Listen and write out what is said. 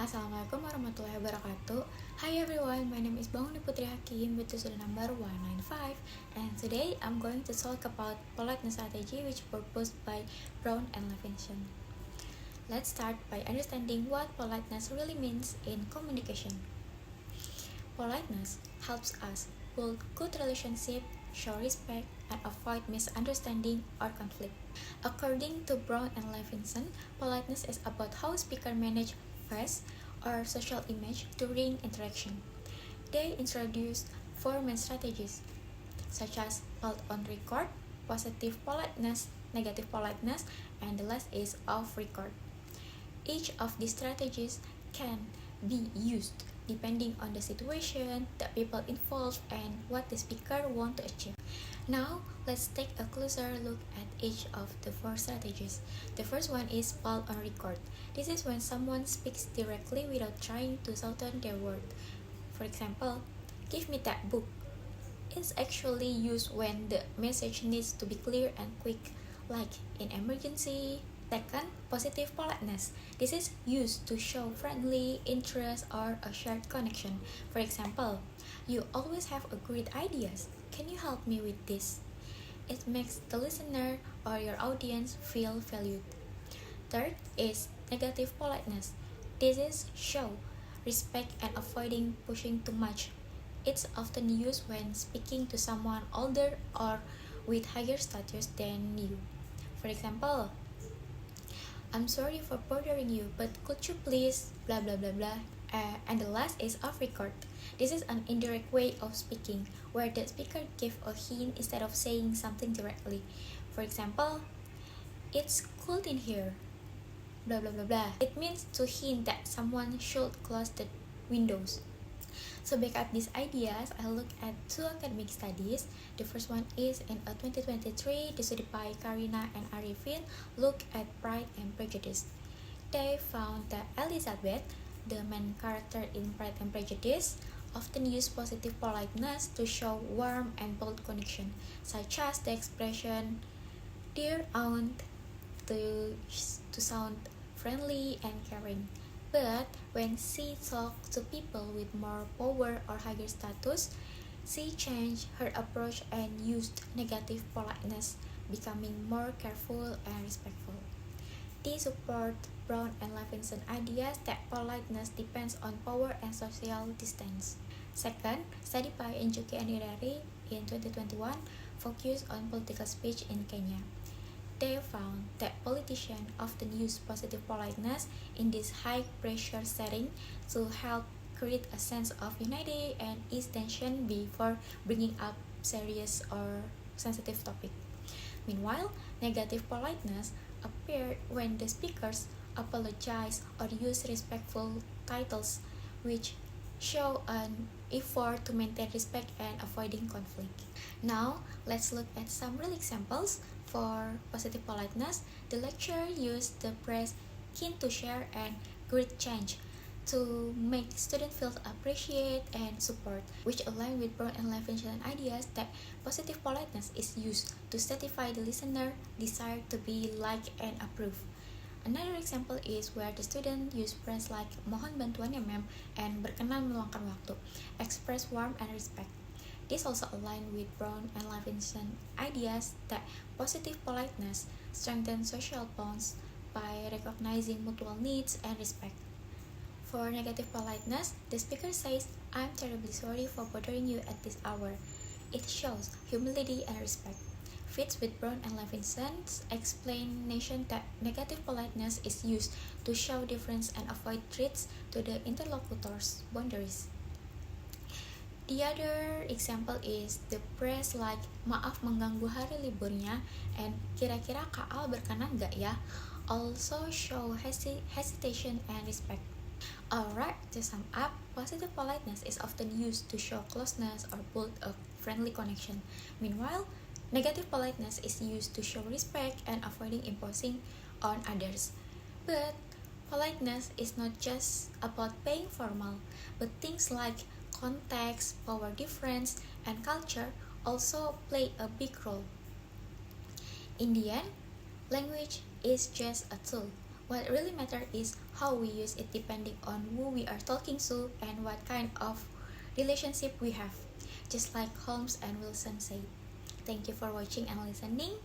Assalamualaikum warahmatullahi wabarakatuh. Hi everyone, my name is Bangun Putri Hakim with student number 195, and today I'm going to talk about politeness strategy which proposed by Brown and Levinson. Let's start by understanding what politeness really means in communication. Politeness helps us build good relationships, show respect, and avoid misunderstanding or conflict. According to Brown and Levinson, politeness is about how speakers manage face or social image during interaction. They introduced four main strategies, such as hold on record, positive politeness, negative politeness, and the last is off record. Each of these strategies can be used depending on the situation, the people involved, and what the speaker want to achieve. Now, let's take a closer look at each of the four strategies. The first one is hold on record. This is when someone speaks directly without trying to shorten their word. For example, give me that book. It's actually used when the message needs to be clear and quick, like in emergency. Second, positive politeness. This is used to show friendly interest or a shared connection. For example, you always have a great ideas. Can you help me with this? It makes the listener or your audience feel valued. Third is negative politeness. This is show respect and avoiding pushing too much. It's often used when speaking to someone older or with higher status than you. For example, I'm sorry for bothering you, but could you please blah blah blah blah. And the last is off record. This is an indirect way of speaking, where the speaker gives a hint instead of saying something directly. For example, it's cold in here, blah blah blah blah. It means to hint that someone should close the windows. So back at these ideas, I look at two academic studies. The first one is in 2023, the study by Karina and Arifin look at Pride and Prejudice. They found that Elizabeth, the main character in Pride and Prejudice, often used positive politeness to show warm and bold connection, such as the expression "dear aunt" to sound friendly and caring. But when she talked to people with more power or higher status, she changed her approach and used negative politeness, becoming more careful and respectful. These support Brown and Levinson ideas that politeness depends on power and social distance. Second, study by Njuki and Irari in 2021 focused on political speech in Kenya. They found that politicians often use positive politeness in this high-pressure setting to help create a sense of unity and ease tension before bringing up serious or sensitive topic. Meanwhile, negative politeness appeared when the speakers apologize or use respectful titles, which show an effort to maintain respect and avoiding conflict. Now, let's look at some real examples. For positive politeness, the lecturer used the phrase keen to share and great change to make students feel appreciated and support, which align with Brown and Levinson ideas that positive politeness is used to satisfy the listener desire to be liked and approved. Another example is where the student use phrase like mohon bantuannya ma'am and berkenan meluangkan waktu, express warmth and respect. This also aligns with Brown and Levinson ideas that positive politeness strengthens social bonds by recognizing mutual needs and respect. For negative politeness, the speaker says, "I'm terribly sorry for bothering you at this hour." It shows humility and respect. Fits with Brown and Levinson's explanation that negative politeness is used to show difference and avoid threats to the interlocutor's boundaries. The other example is the phrase like maaf mengganggu hari liburnya and kira-kira Kak Al berkenan gak ya, also show hesitation and respect. Alright, to sum up, positive politeness is often used to show closeness or build a friendly connection. Meanwhile, negative politeness is used to show respect and avoiding imposing on others. But politeness is not just about being formal, but things like context, power difference, and culture also play a big role. In the end, language is just a tool. What really matters is how we use it depending on who we are talking to and what kind of relationship we have. Just like Holmes and Wilson said. Thank you for watching and listening.